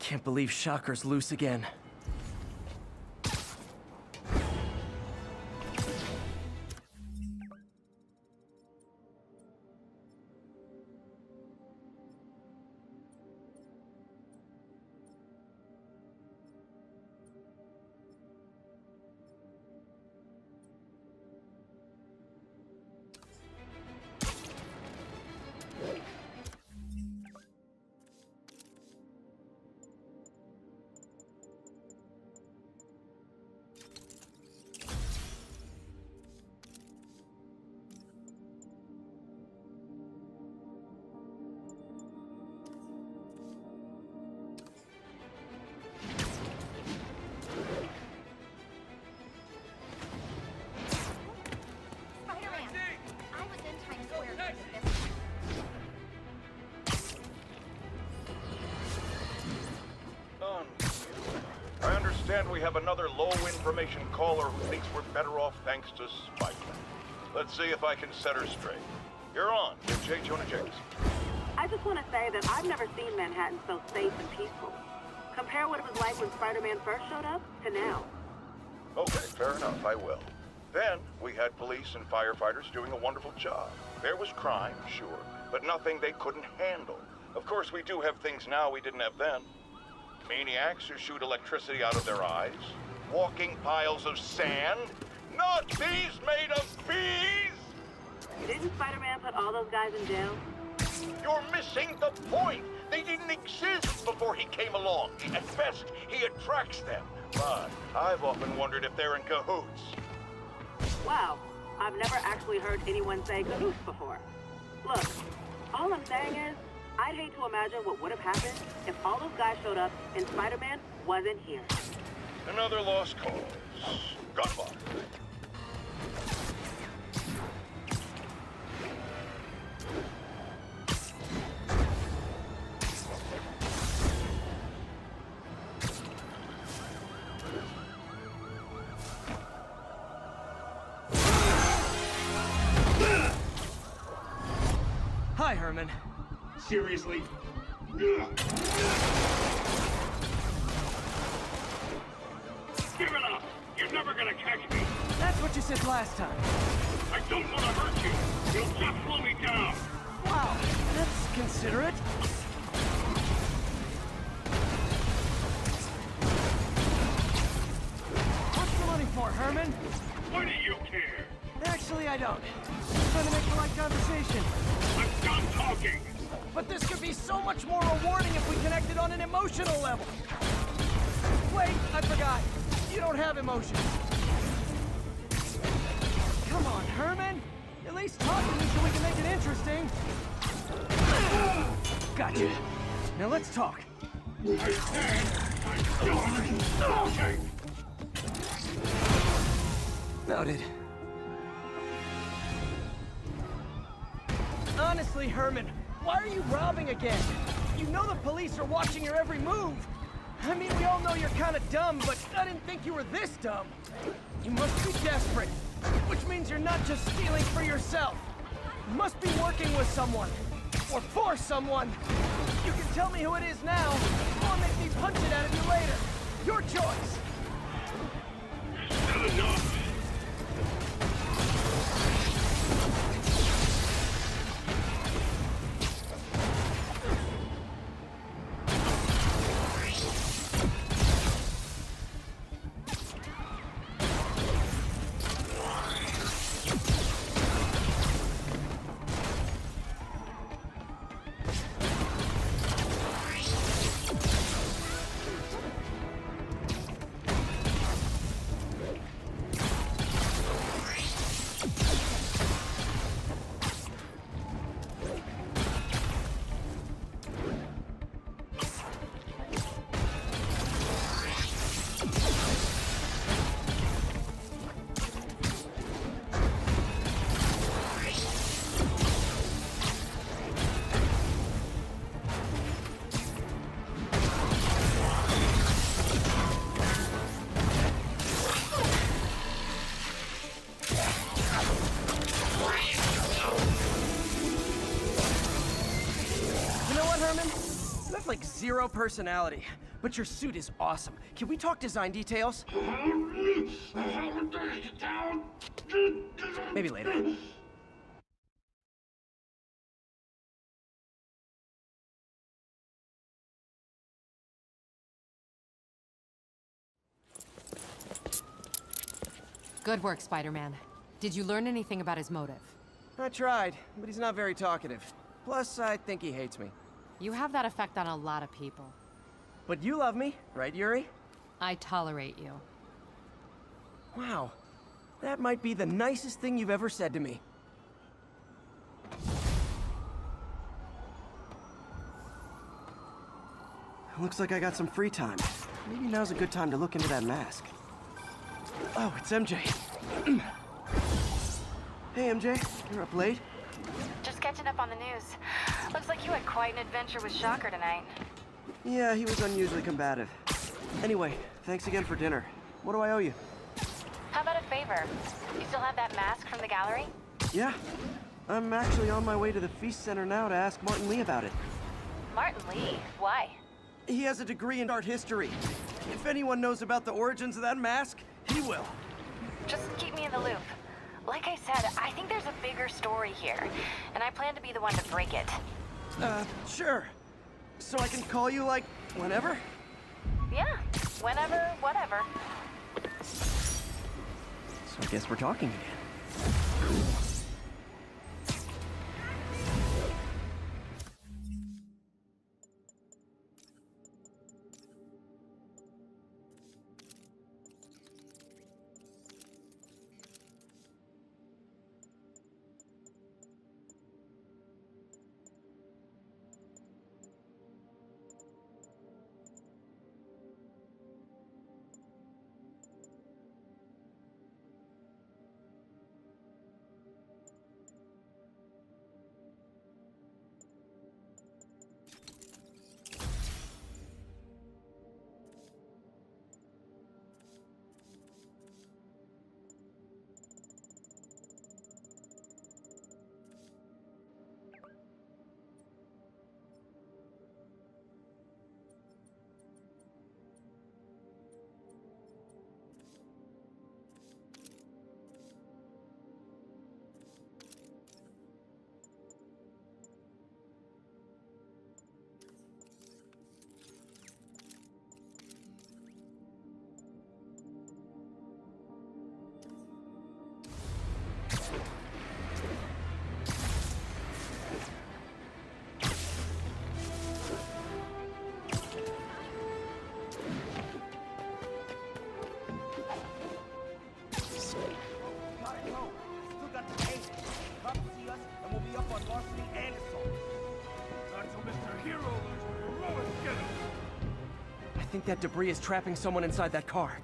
Can't believe Shocker's loose again. We have another low-information caller who thinks we're better off thanks to Spider-Man. Let's see if I can set her straight. You're on, J. Jonah Jameson. I just want to say that I've never seen Manhattan so safe and peaceful. Compare what it was like when Spider-Man first showed up to now. Okay, fair enough, I will. Then, we had police and firefighters doing a wonderful job. There was crime, sure, but nothing they couldn't handle. Of course, we do have things now we didn't have then. Maniacs who shoot electricity out of their eyes, walking piles of sand, not bees made of bees! Didn't Spider-Man put all those guys in jail? You're missing the point! They didn't exist before he came along. At best, he attracts them. But I've often wondered if they're in cahoots. Wow, I've never actually heard anyone say cahoots before. Look, all I'm saying is, I'd hate to imagine what would have happened if all those guys showed up and Spider-Man wasn't here. Another lost cause. Gunfire. Hi, Herman. Seriously? Give it up! You're never gonna catch me! That's what you said last time. I don't want to hurt you! You'll just slow me down! Wow, that's considerate. What's the money for, Herman? Why do you care? Actually, I don't. I'm trying to make polite conversation. I'm done talking! But this could be so much more rewarding if we connected on an emotional level. Wait, I forgot. You don't have emotions. Come on, Herman. At least talk to me so we can make it interesting. Gotcha. Now let's talk. I said I'm done talking! Noted. Honestly, Herman, why are you robbing again? You know the police are watching your every move. I mean, we all know you're kind of dumb, but I didn't think you were this dumb. You must be desperate, which means you're not just stealing for yourself. You must be working with someone, or for someone. You can tell me who it is now, or make me punch it out of you later. Your choice. Not enough! Like zero personality, but your suit is awesome. Can we talk design details? Maybe later. Good work, Spider-Man. Did you learn anything about his motive? I tried, but he's not very talkative. Plus, I think he hates me. You have that effect on a lot of people. But you love me, right, Yuri? I tolerate you. Wow. That might be the nicest thing you've ever said to me. Looks like I got some free time. Maybe now's a good time to look into that mask. Oh, it's MJ. Hey, MJ. You're up late? Just catching up on the news. Looks like you had quite an adventure with Shocker tonight. Yeah, he was unusually combative. Anyway, thanks again for dinner. What do I owe you? How about a favor? You still have that mask from the gallery? Yeah. I'm actually on my way to the Feast Center now to ask Martin Lee about it. Martin Lee? Why? He has a degree in art history. If anyone knows about the origins of that mask, he will. Just keep me in the loop. Like I said, I think there's a bigger story here, and I plan to be the one to break it. Sure. So I can call you, like, whenever? Yeah, whenever, whatever. So I guess we're talking again. I think that debris is trapping someone inside that car.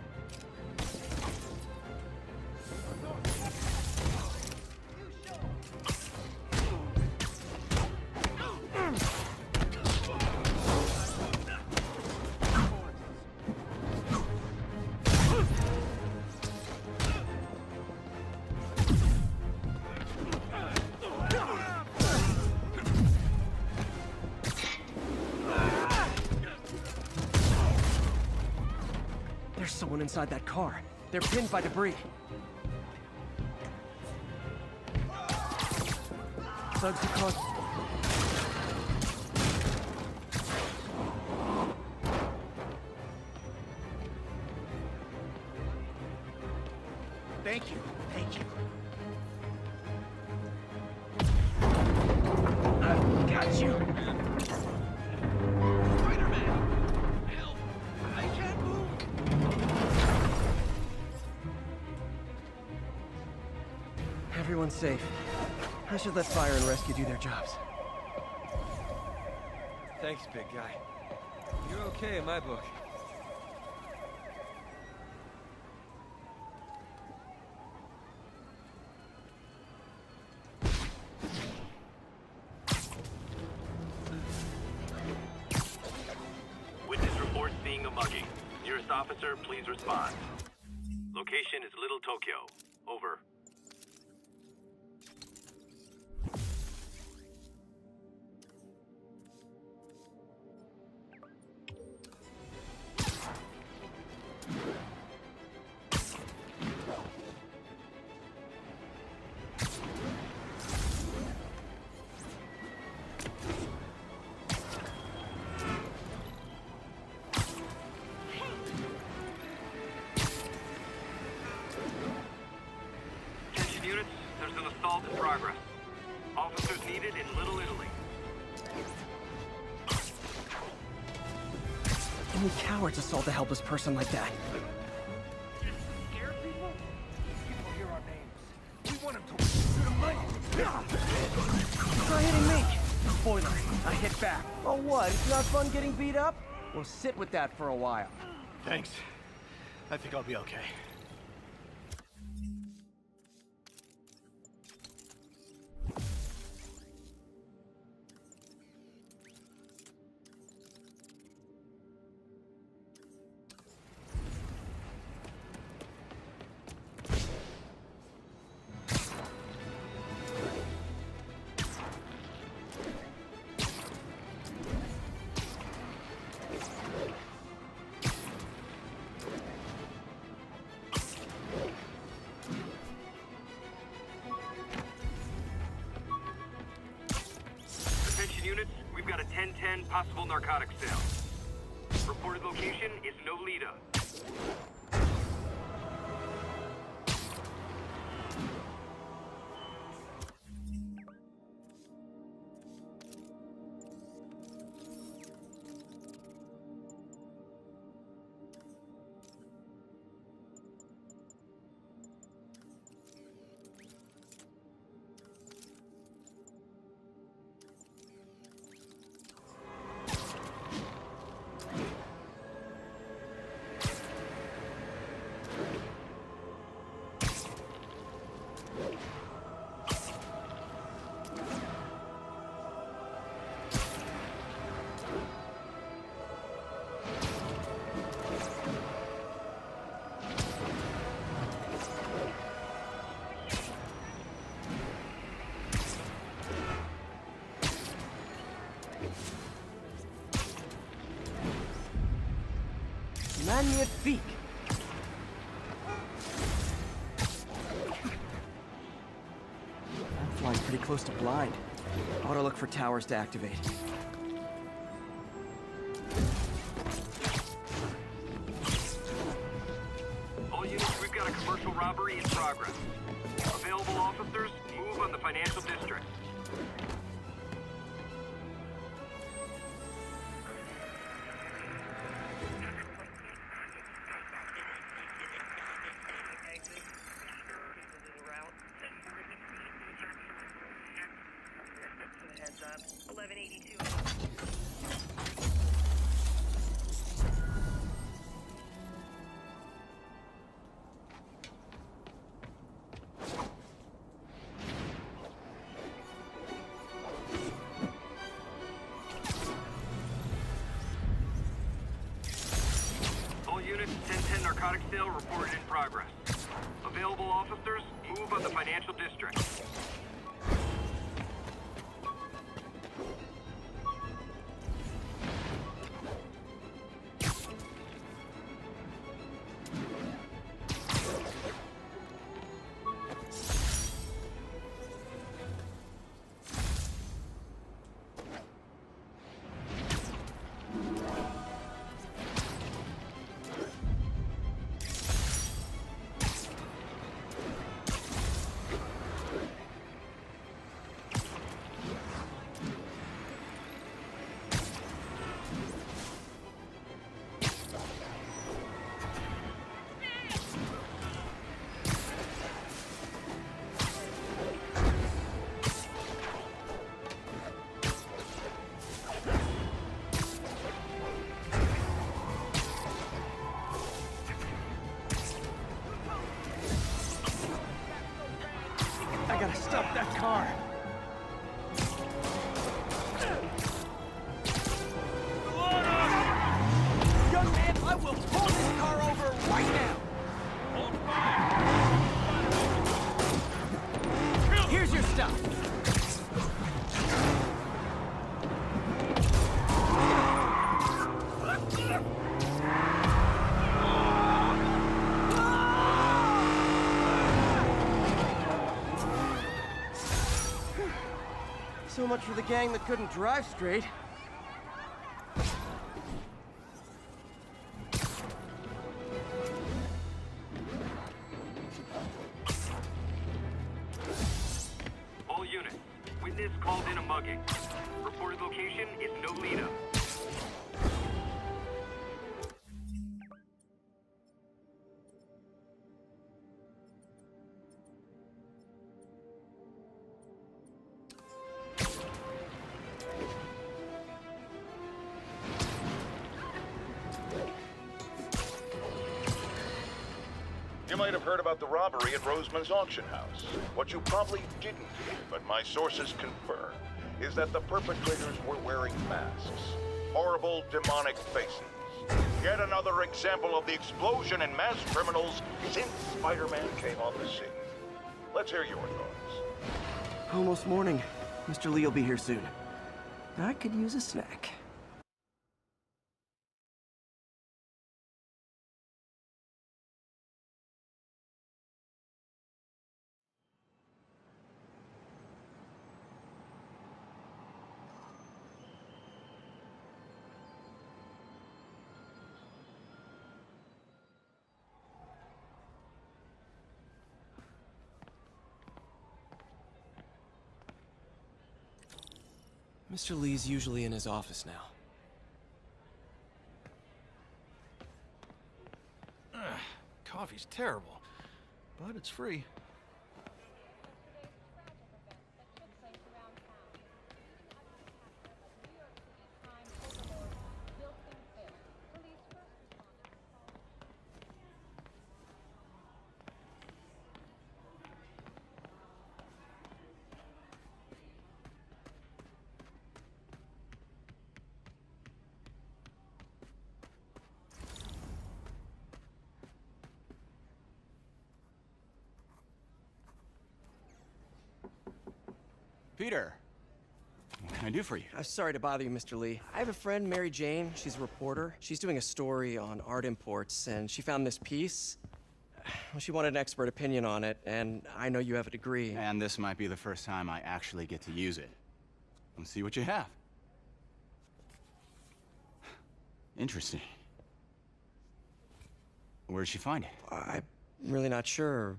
There's someone inside that car. They're pinned by debris. Thugs who caused... Thank you. Thank you. I've got you. Spider-Man! Help! I can't move! Everyone's safe. I should let fire and rescue do their jobs. Thanks, big guy. You're okay in my book. Witness reports seeing a mugging. Nearest officer, please respond. Location is Little Tokyo. Over. Only cowards assault a helpless person like that. Scare people? People hear our names. We want them to shoot them right. Try hitting me! Spoiler, I hit back. Oh what, it's not fun getting beat up? We'll sit with that for a while. Thanks. I think I'll be okay. Attention units, we've got a 10-10 possible narcotics sale. Reported location is Nolita. Magnifique! I'm flying pretty close to blind. Ought to look for towers to activate. All units, we've got a commercial robbery in progress. Available officers, move on the financial district. Heads up. 1182. All units, 10-10 narcotics sale reported in progress. Available officers, move on the financial district. I gotta stop that car! Young man, I will pull this car over right now! Hold fire! Here's your stuff! So much for the gang that couldn't drive straight. All units, witness called in a mugging. Reported location is Nolita. You might have heard about the robbery at Roseman's auction house. What you probably didn't hear, but my sources confirm, is that the perpetrators were wearing masks. Horrible, demonic faces. Yet another example of the explosion in mass criminals since Spider-Man came on the scene. Let's hear your thoughts. Almost morning. Mr. Lee will be here soon. I could use a snack. Mr. Lee's usually in his office now. Coffee's terrible, but it's free. Peter, what can I do for you? I'm sorry to bother you, Mr. Lee. I have a friend, Mary Jane. She's a reporter. She's doing a story on art imports, and she found this piece. Well, she wanted an expert opinion on it, and I know you have a degree. And this might be the first time I actually get to use it. Let's see what you have. Interesting. Where'd she find it? I'm really not sure.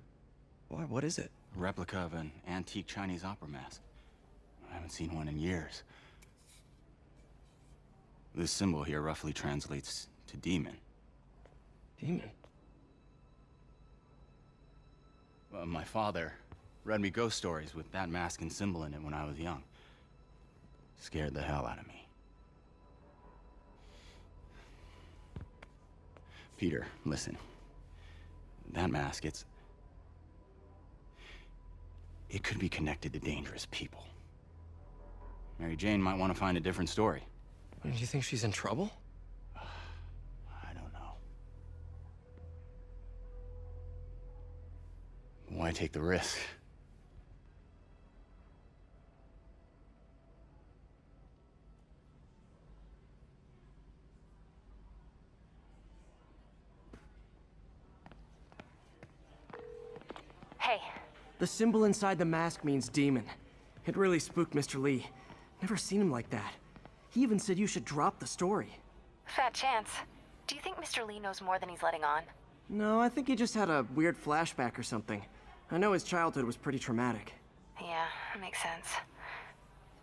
Why, what is it? A replica of an antique Chinese opera mask. I haven't seen one in years. This symbol here roughly translates to demon. Demon? My father read me ghost stories with that mask and symbol in it when I was young. Scared the hell out of me. Peter, listen. That mask, it could be connected to dangerous people. Mary Jane might want to find a different story. Do you think she's in trouble? I don't know. Why take the risk? Hey, The symbol inside the mask means demon. It really spooked Mr. Lee. Never seen him like that. He even said you should drop the story. fat chance. Do you think Mr. Lee knows more than he's letting on? No, I think he just had a weird flashback or something. I know his childhood was pretty traumatic. Yeah, makes sense.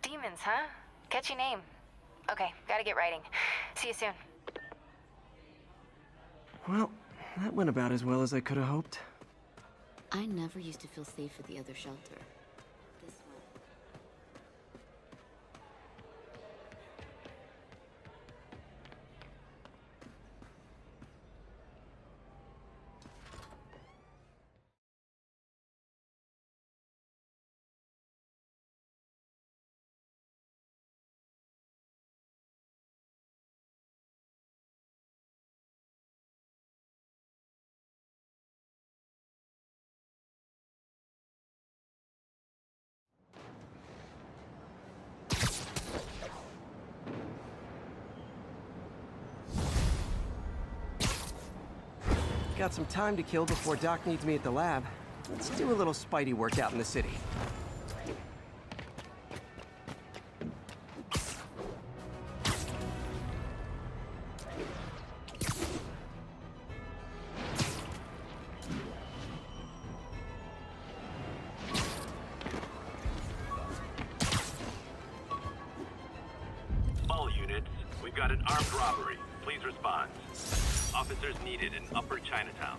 Demons, huh? Catchy name. Okay, gotta get writing. See you soon. Well, that went about as well as I could have hoped. I never used to feel safe at the other shelter. This one. Got some time to kill before Doc needs me at the lab. Let's do a little Spidey workout in the city. All units, we've got an armed robbery. Please respond. Officers needed in Upper Chinatown.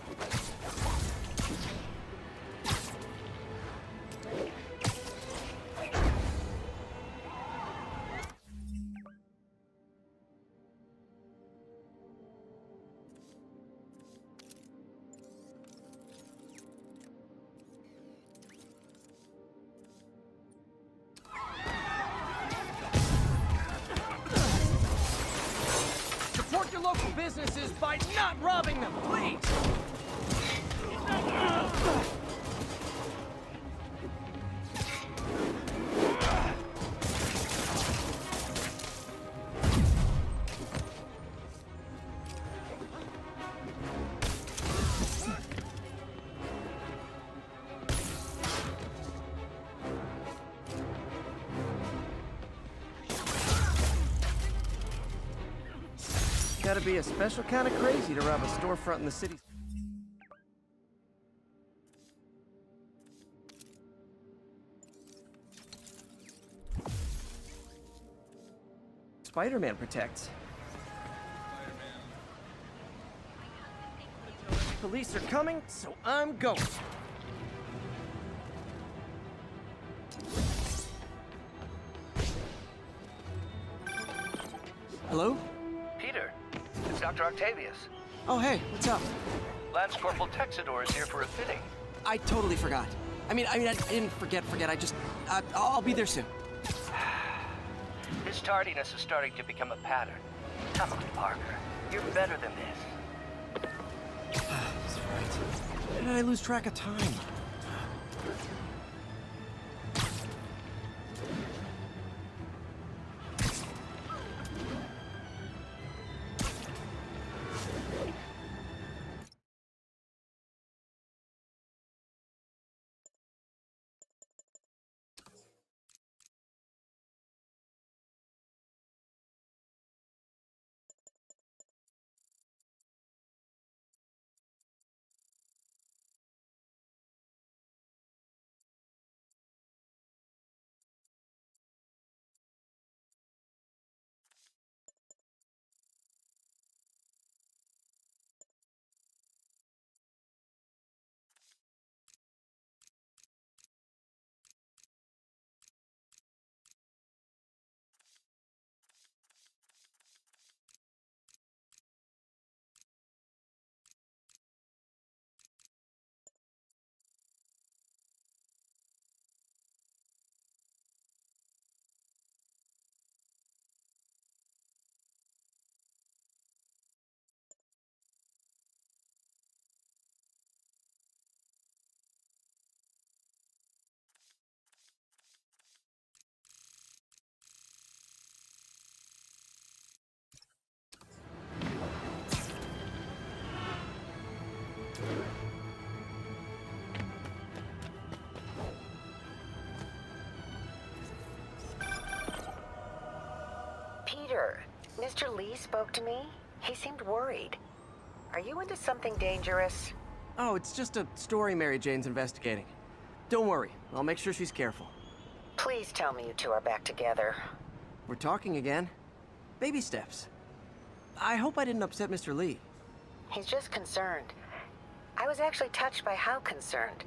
businesses by not robbing them, please! Gotta be a special kind of crazy to rob a storefront in the city. Spider-Man protects. Police are coming, so I'm going. Hello? Peter, it's Dr. Octavius. Oh, hey, what's up? Lance Corporal Texador is here for a fitting. I totally forgot. I mean, I didn't forget. I just, I'll be there soon. His tardiness is starting to become a pattern. Come on, Parker. You're better than this. That's right. Why did I lose track of time? Peter, Mr. Lee spoke to me. He seemed worried. Are you into something dangerous? Oh, it's just a story Mary Jane's investigating. Don't worry, I'll make sure she's careful. Please tell me you two are back together. We're talking again. Baby steps. I hope I didn't upset Mr. Lee. He's just concerned. I was actually touched by how concerned.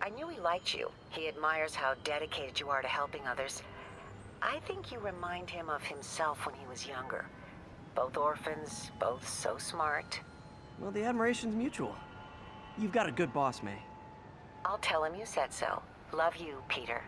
I knew he liked you. He admires how dedicated you are to helping others. I think you remind him of himself when he was younger. Both orphans, both so smart. Well, the admiration's mutual. You've got a good boss, May. I'll tell him you said so. Love you, Peter.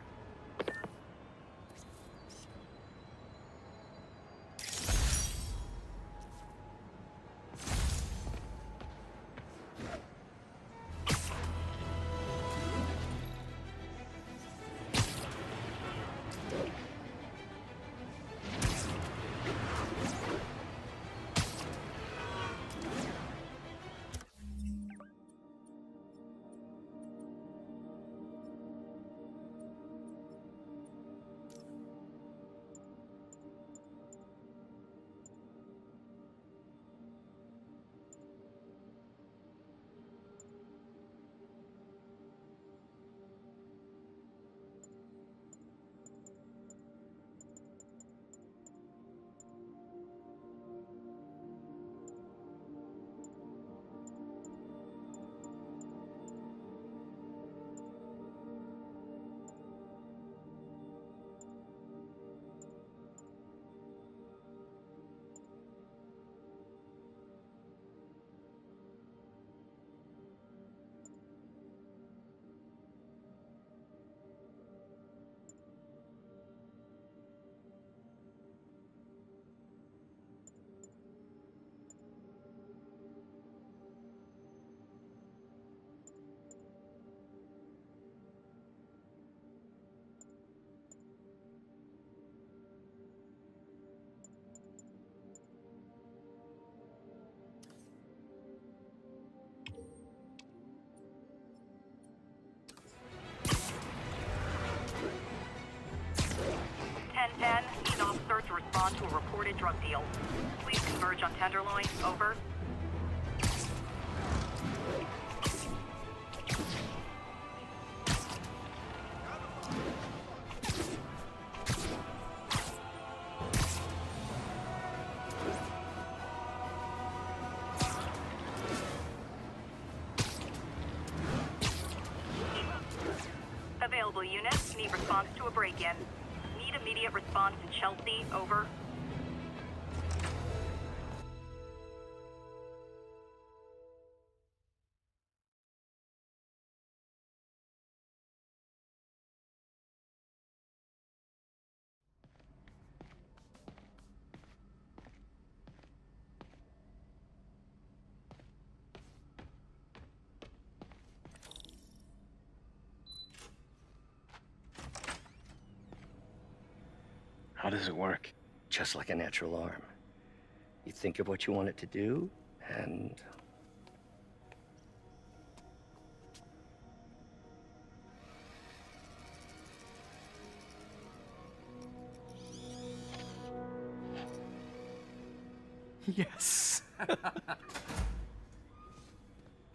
reported drug deal. Please converge on Tenderloin. Over. Available units need response to a break-in. Need immediate response to Chelsea. Over. How does it work? Just like a natural arm. You think of what you want it to do, and... Yes.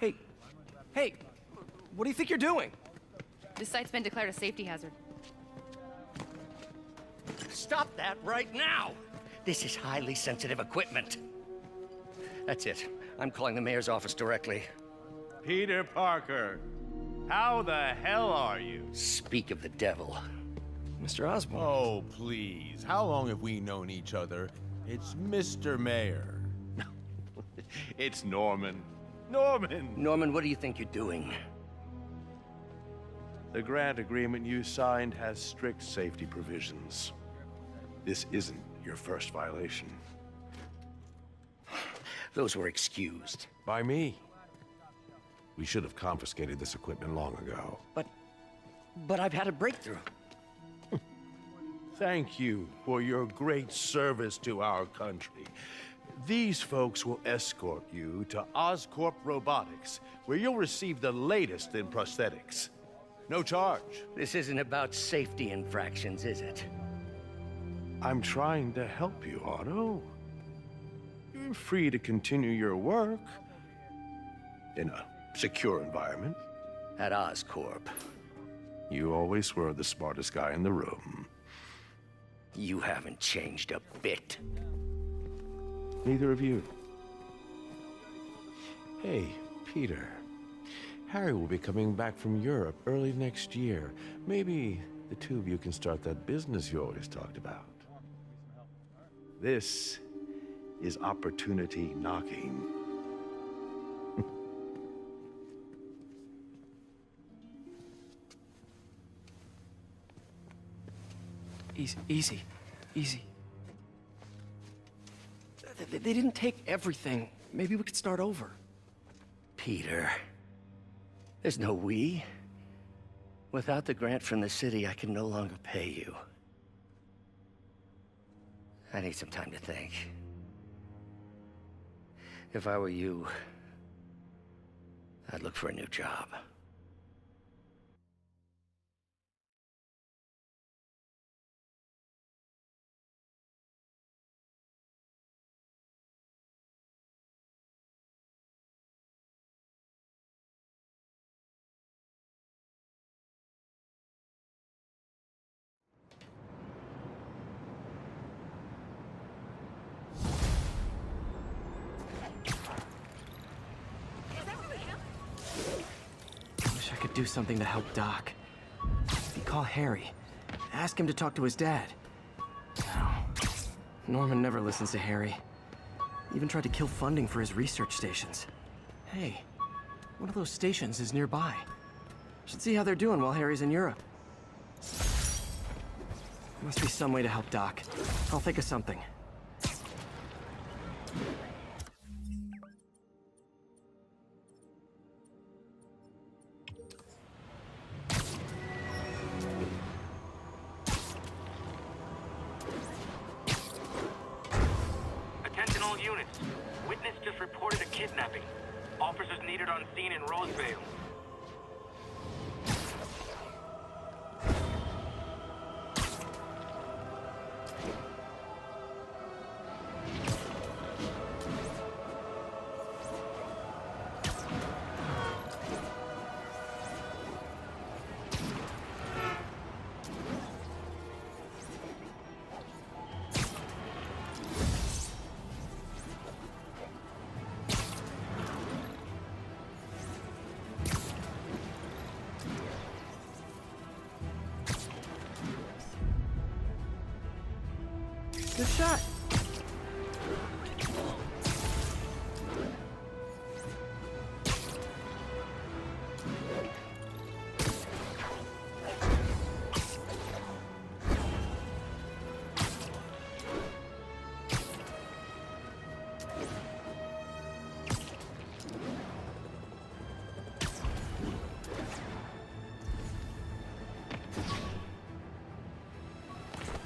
Hey, what do you think you're doing? This site's been declared a safety hazard. Stop that right now! This is highly sensitive equipment. That's it. I'm calling the mayor's office directly. Peter Parker, how the hell are you? Speak of the devil. Mr. Osborn. Oh, please. How long have we known each other? It's Mr. Mayor. It's Norman. Norman! Norman, what do you think you're doing? The grant agreement you signed has strict safety provisions. This isn't your first violation. Those were excused. By me. We should have confiscated this equipment long ago. But I've had a breakthrough. Thank you for your great service to our country. These folks will escort you to Oscorp Robotics, where you'll receive the latest in prosthetics. No charge. This isn't about safety infractions, is it? I'm trying to help you, Otto. You're free to continue your work in a secure environment. At Oscorp. You always were the smartest guy in the room. You haven't changed a bit. Neither of you. Hey, Peter. Harry will be coming back from Europe early next year. Maybe the two of you can start that business you always talked about. This is opportunity knocking. Easy. They didn't take everything. Maybe we could start over. Peter, there's no we. Without the grant from the city, I can no longer pay you. I need some time to think. If I were you, I'd look for a new job. Do something to help Doc. Maybe call Harry. Ask him to talk to his dad. No. Norman never listens to Harry. Even tried to kill funding for his research stations. Hey, one of those stations is nearby. Should see how they're doing while Harry's in Europe. Must be some way to help Doc. I'll think of something. Officers needed on scene in Roseville. shot.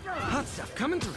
Hot stuff coming through.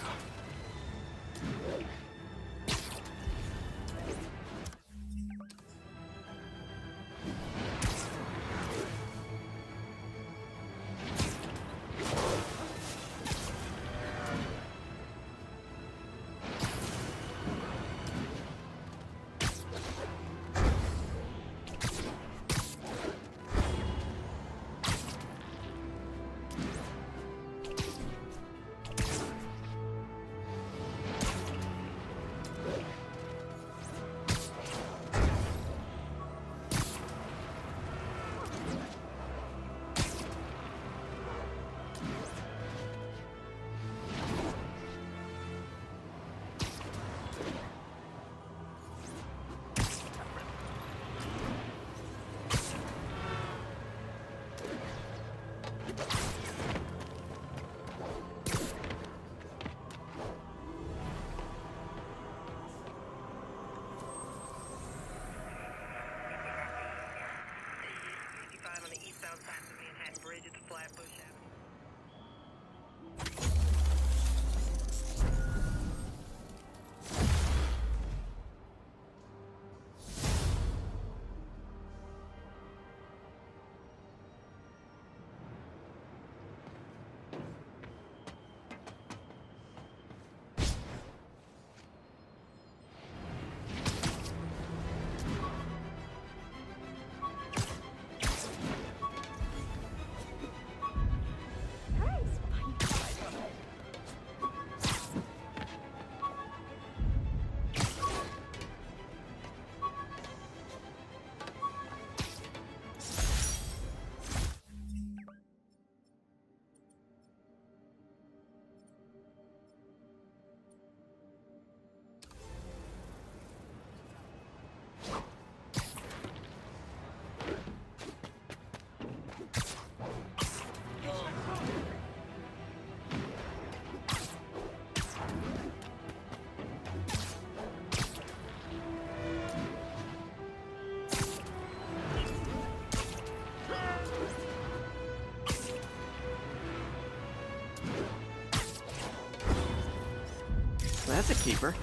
That's a keeper.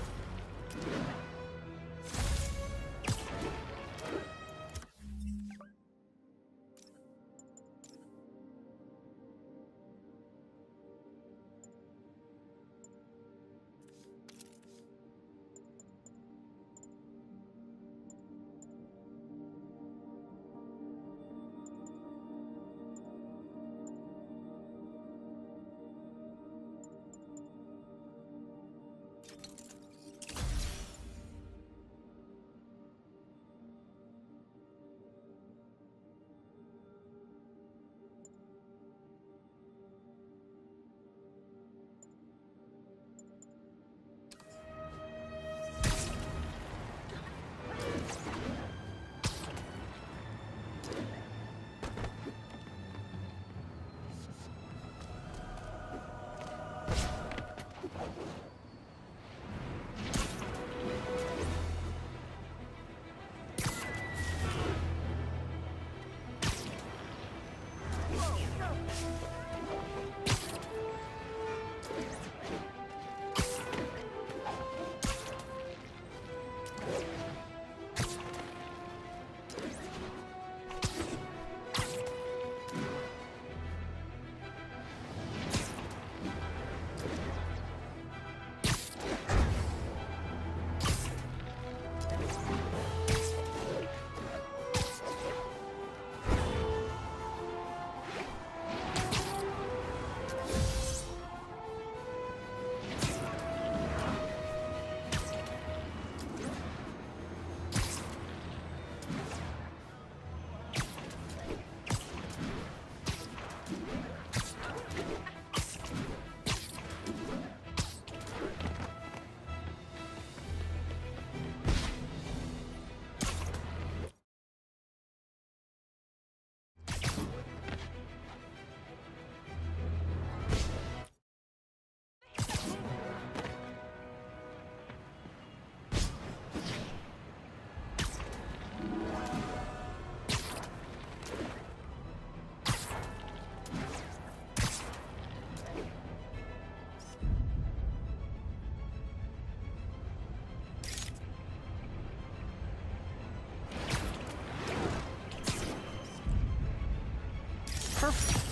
Perfect.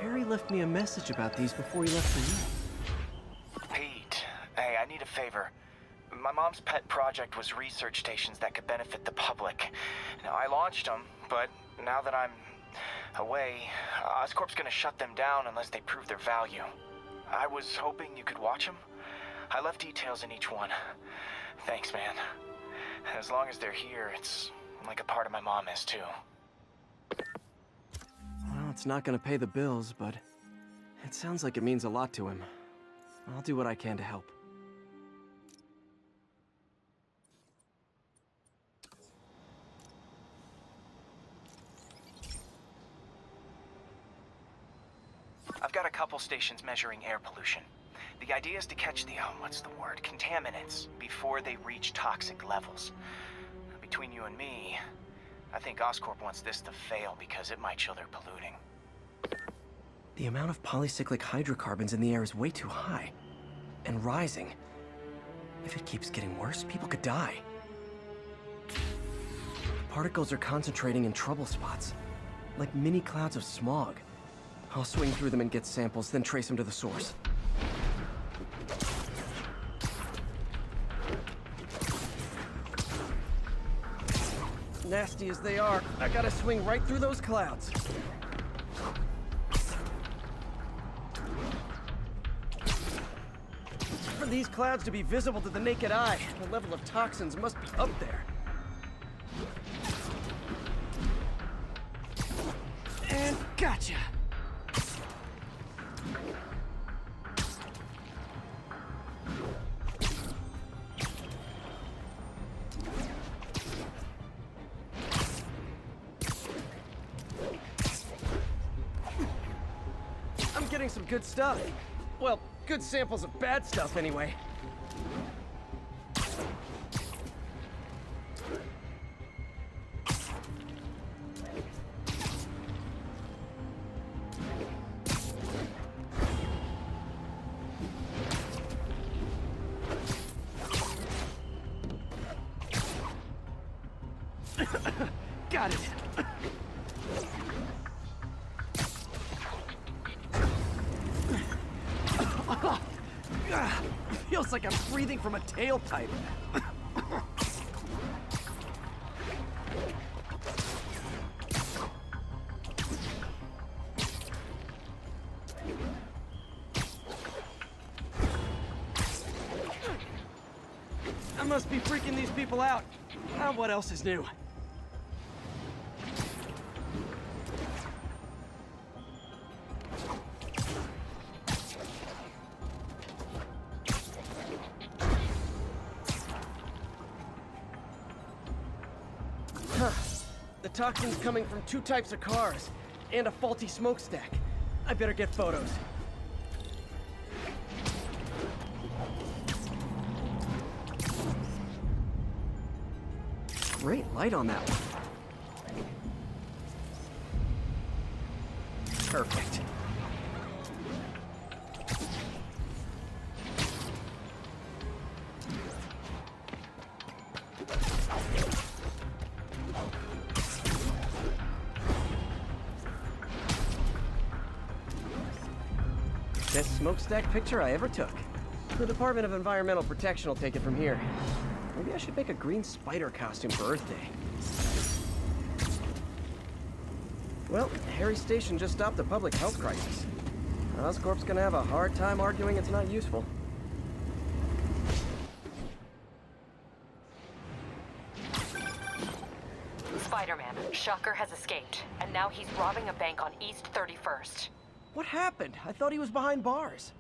Harry left me a message about these before he left for you. Pete, hey, I need a favor. My mom's pet project was research stations that could benefit the public. Now, I launched them, but now that I'm away, Oscorp's gonna shut them down unless they prove their value. I was hoping you could watch them. I left details in each one. Thanks, man. As long as they're here, it's like a part of my mom is, too. Well, it's not gonna pay the bills, but it sounds like it means a lot to him. I'll do what I can to help. I've got a couple stations measuring air pollution. The idea is to catch the, contaminants before they reach toxic levels. Between you and me, I think Oscorp wants this to fail because it might show they're polluting. The amount of polycyclic hydrocarbons in the air is way too high. And rising. If it keeps getting worse, people could die. The particles are concentrating in trouble spots, like mini clouds of smog. I'll swing through them and get samples, then trace them to the source. Nasty as they are, I gotta swing right through those clouds. For these clouds to be visible to the naked eye, the level of toxins must be up there. And gotcha! I'm getting some good stuff. Well, good samples of bad stuff anyway. Got it. Feels like I'm breathing from a tailpipe. I must be freaking these people out. What else is new? The toxin's coming from 2 types of cars, and a faulty smokestack. I better get photos. Great light on that one. Perfect. Best smokestack picture I ever took. The Department of Environmental Protection will take it from here. Maybe I should make a green spider costume for Earth Day. Well, Harry Station just stopped a public health crisis. Oscorp's gonna have a hard time arguing it's not useful. Spider-Man, Shocker has escaped, and now he's robbing a bank on East 31st. What happened? I thought he was behind bars.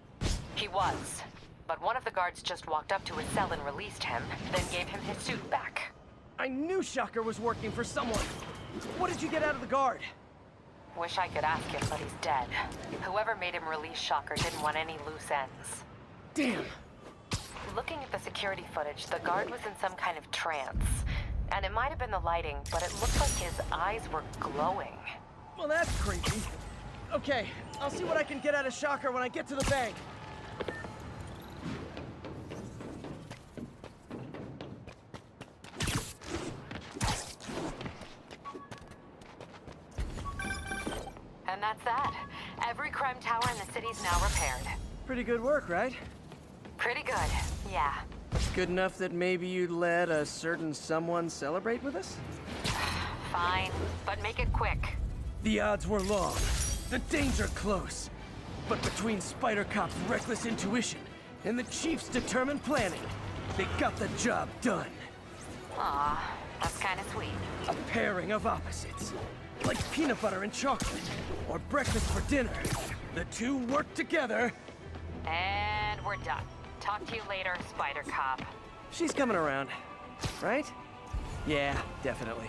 He was, but one of the guards just walked up to his cell and released him, then gave him his suit back. I knew Shocker was working for someone. What did you get out of the guard? Wish I could ask him, but he's dead. Whoever made him release Shocker didn't want any loose ends. Damn. Looking at the security footage, the guard was in some kind of trance. And it might have been the lighting, but it looked like his eyes were glowing. Well, that's creepy. Okay, I'll see what I can get out of Shocker when I get to the bank. And that's that. Every crime tower in the city's now repaired. Pretty good work, right? Pretty good, yeah. Good enough that maybe you'd let a certain someone celebrate with us? Fine, but make it quick. The odds were long, the danger close. But between Spider Cop's reckless intuition and the Chief's determined planning, they got the job done. Aw, that's kind of sweet. A pairing of opposites. Like peanut butter and chocolate, or breakfast for dinner. The two work together. And we're done. Talk to you later, Spider Cop. She's coming around, right? Yeah, definitely.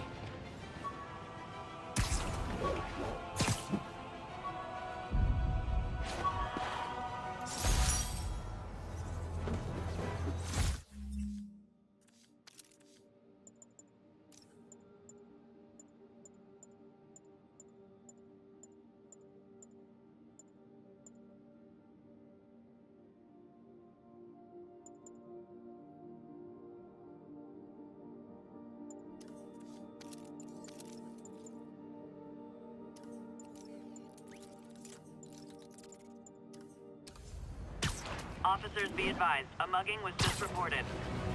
Officers be advised, a mugging was just reported.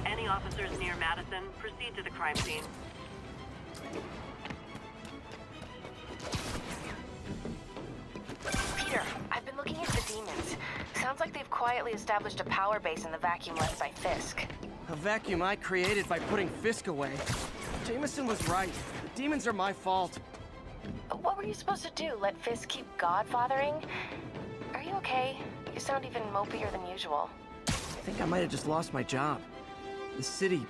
Any officers near Madison, proceed to the crime scene. Peter, I've been looking into the demons. Sounds like they've quietly established a power base in the vacuum left by Fisk. A vacuum I created by putting Fisk away. Jameson was right. The demons are my fault. What were you supposed to do? Let Fisk keep godfathering? Are you okay? You sound even mopier than usual. I think I might have just lost my job. The city,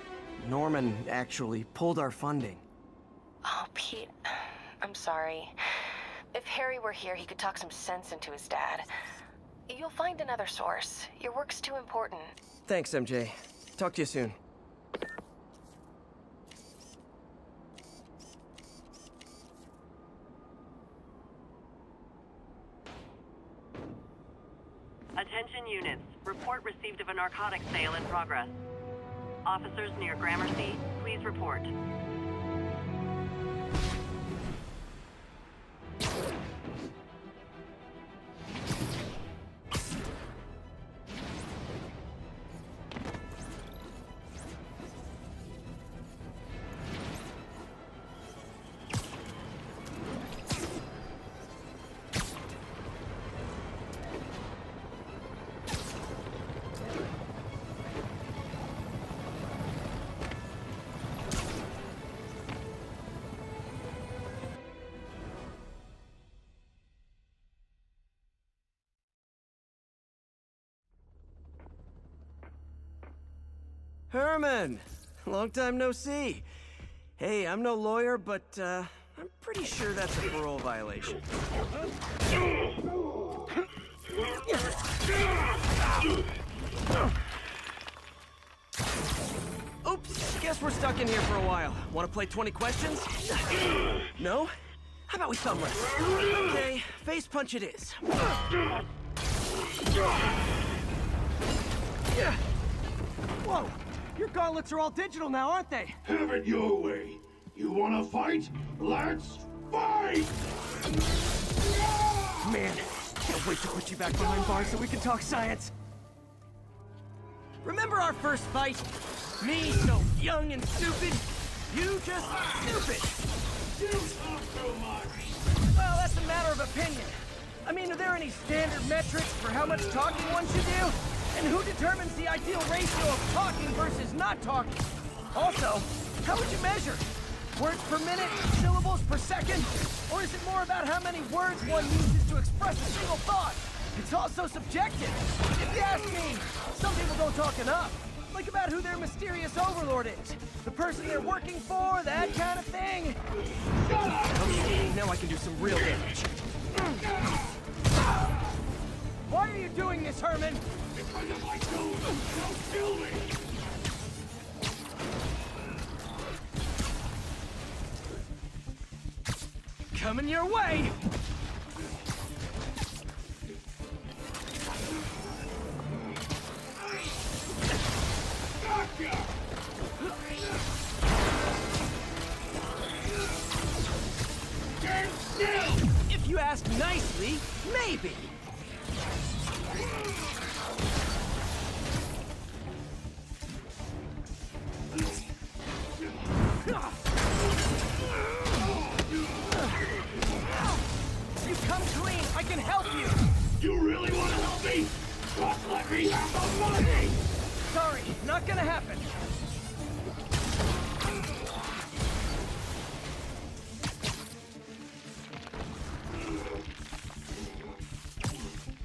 Norman, actually pulled our funding. Oh, Pete, I'm sorry. If Harry were here, he could talk some sense into his dad. You'll find another source. Your work's too important. Thanks, MJ. Talk to you soon. Attention units. Report received of a narcotics sale in progress. Officers near Gramercy, please report. Herman! Long time no see. Hey, I'm no lawyer, but I'm pretty sure that's a parole violation. Oops, guess we're stuck in here for a while. Want to play 20 questions? No? How about we thumb wrestle? Okay, face punch it is. Whoa! Your gauntlets are all digital now, aren't they? Have it your way. You wanna fight? Let's fight! Man, can't wait to put you back behind bars so we can talk science. Remember our first fight? Me, so young and stupid. You just stupid. You talk so much. Well, that's a matter of opinion. I mean, are there any standard metrics for how much talking one should do? And who determines the ideal ratio of talking versus not talking? Also, how would you measure? Words per minute, syllables per second? Or is it more about how many words one uses to express a single thought? It's also subjective. If you ask me, some people don't talk enough. Like about who their mysterious overlord is. The person they're working for, that kind of thing. Okay, now I can do some real damage. Why are you doing this, Herman? Because if I don't kill me! Coming your way! Gotcha! Stand still! If you ask nicely, maybe. You come clean, I can help you! You really want to help me? Just let me have the money! Sorry, not gonna happen.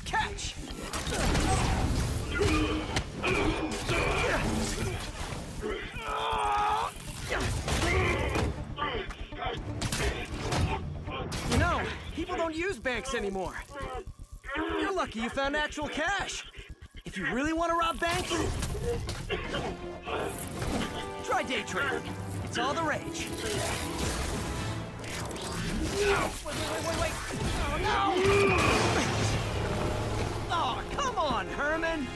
Catch! You know, people don't use banks anymore. You're lucky you found actual cash. If you really want to rob banks, try day trading. It's all the rage. Wait. Oh, no! Oh, come on, Herman!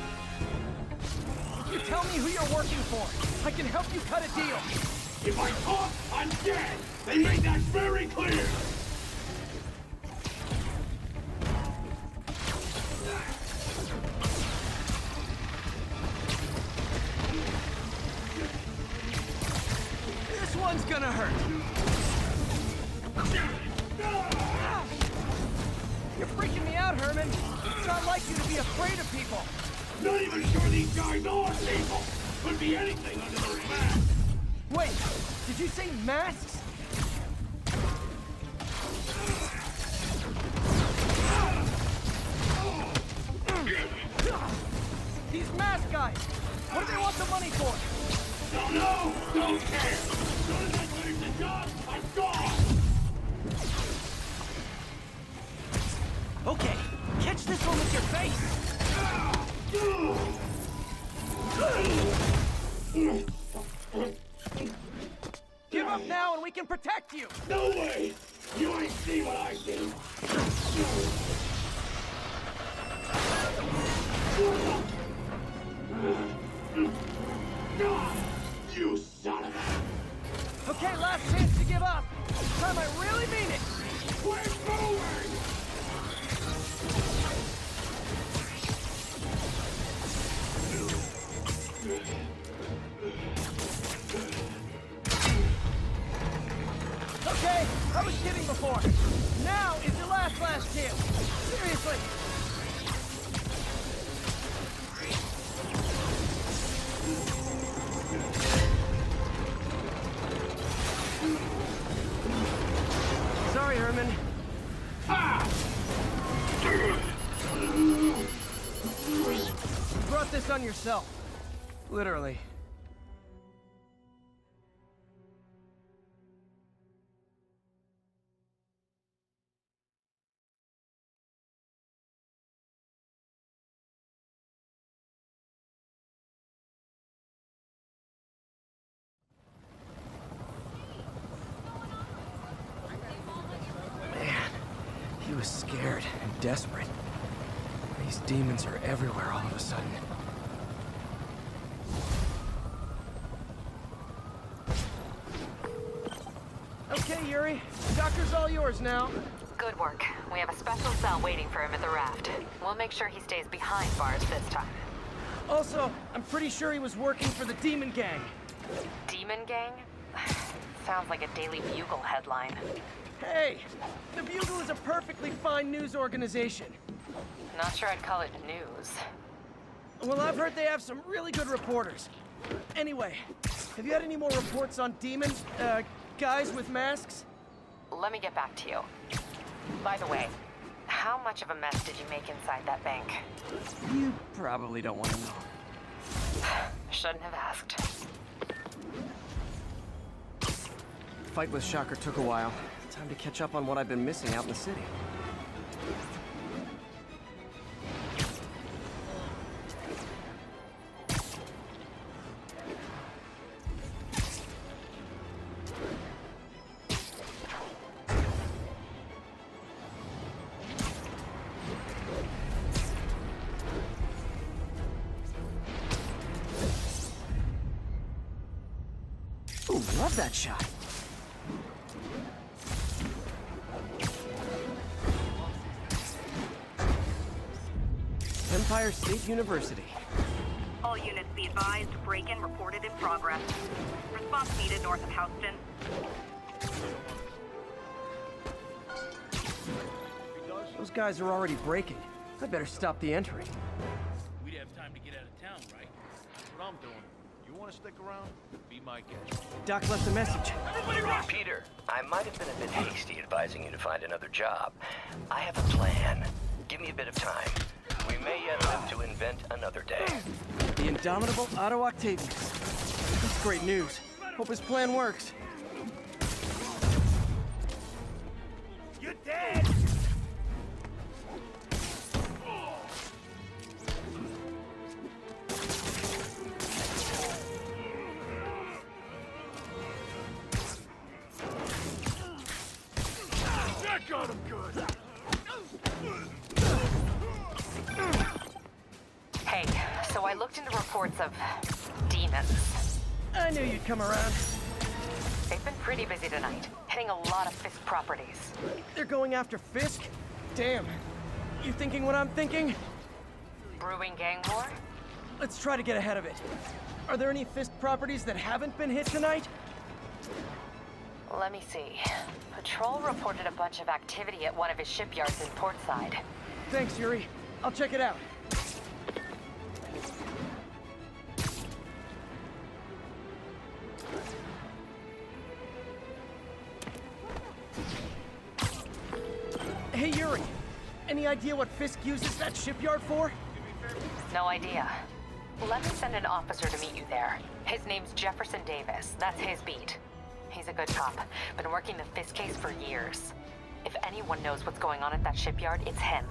You tell me who you're working for. I can help you cut a deal. If I talk, I'm dead! They made that very clear! This one's gonna hurt. You're freaking me out, Herman. It's not like you to be afraid of people. Not even sure these guys are people! Could be anything under their mask! Wait, did you say masks? These mask guys, what do they want the money for? Don't know! Don't care! As soon as I finish the job, I'm gone! Okay, catch this one with your face! Give up now and we can protect you! No way! You ain't see what I see! You son of a... Okay, last chance to give up. This time I really mean it. We're moving! Okay, I was kidding before. Now is your last chance. Seriously. Sorry, Herman. You brought this on yourself. Literally. He was scared and desperate. These demons are everywhere all of a sudden. Okay, Yuri. The doctor's all yours now. Good work. We have a special cell waiting for him at the raft. We'll make sure he stays behind bars this time. Also, I'm pretty sure he was working for the Demon Gang. Demon Gang? Sounds like a Daily Bugle headline. Hey, the Bugle is a perfectly fine news organization. Not sure I'd call it news. Well, I've heard they have some really good reporters. Anyway, have you had any more reports on demons, guys with masks? Let me get back to you. By the way, how much of a mess did you make inside that bank? You probably don't want to know. Shouldn't have asked. Fight with Shocker took a while. Time to catch up on what I've been missing out in the city. Ooh, love that shot. Empire State University. All units be advised, break-in reported in progress. Response needed north of Houston. Those guys are already breaking. I better stop the entry. We'd have time to get out of town, right? That's what I'm doing. You want to stick around? Be my guest. Doc left a message. Peter, I might have been a bit hasty advising you to find another job. I have a plan. Give me a bit of time. We may yet live to invent another day. The indomitable Otto Octavius. That's great news. Hope his plan works. You're dead! That got him good! Hey, so I looked into reports of demons. I knew you'd come around. They've been pretty busy tonight, hitting a lot of Fisk properties. They're going after Fisk? Damn. You thinking what I'm thinking? Brewing gang war? Let's try to get ahead of it. Are there any Fisk properties that haven't been hit tonight? Let me see. Patrol reported a bunch of activity at one of his shipyards in Portside. Thanks, Yuri. I'll check it out. Hey, Yuri. Any idea what Fisk uses that shipyard for? No idea. Let me send an officer to meet you there. His name's Jefferson Davis. That's his beat. He's a good cop. Been working the Fisk case for years. If anyone knows what's going on at that shipyard, it's him.